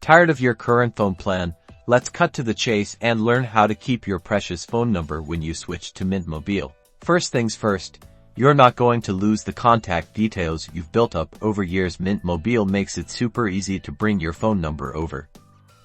Tired of your current phone plan? Let's cut to the chase and learn how to keep your precious phone number when you switch to Mint Mobile. First things first, you're not going to lose the contact details you've built up over years. Mint Mobile makes it super easy to bring your phone number over.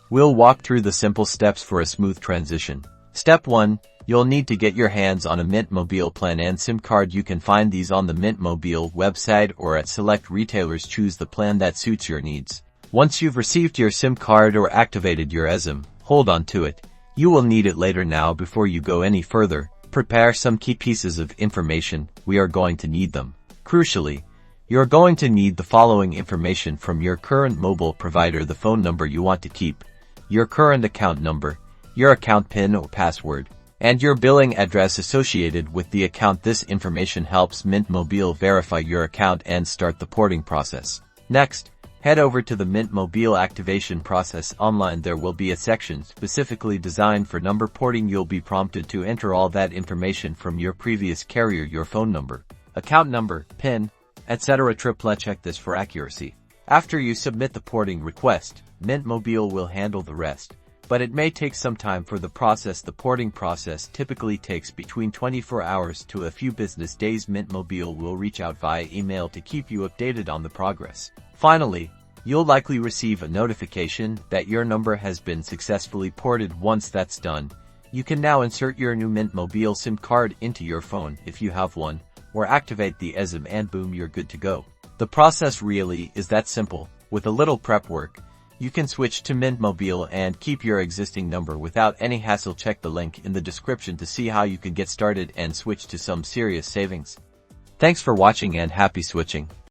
We'll walk through the simple steps for a smooth transition. Step 1. You'll need to get your hands on a Mint Mobile plan and SIM card. You can find these on the Mint Mobile website or at select retailers. Choose the plan that suits your needs. Once you've received your SIM card or activated your eSIM, hold on to it. You will need it later. Now, before you go any further, prepare some key pieces of information. We are going to need them. Crucially, you're going to need the following information from your current mobile provider: the phone number you want to keep, your current account number, your account PIN or password, and your billing address associated with the account. This information helps Mint Mobile verify your account and start the porting process. Next, head over to the Mint Mobile activation process online. There will be a section specifically designed for number porting. You'll be prompted to enter all that information from your previous carrier: your phone number, account number, PIN, etc. Check this for accuracy. After you submit the porting request, Mint Mobile will handle the rest, but it may take some time for the process. The porting process typically takes between 24 hours to a few business days. Mint Mobile will reach out via email to keep you updated on the progress. Finally, you'll likely receive a notification that your number has been successfully ported. Once that's done, you can now insert your new Mint Mobile SIM card into your phone if you have one, or activate the eSIM and boom, you're good to go. The process really is that simple. With a little prep work, you can switch to Mint Mobile and keep your existing number without any hassle. Check the link in the description to see how you can get started and switch to some serious savings. Thanks for watching and happy switching.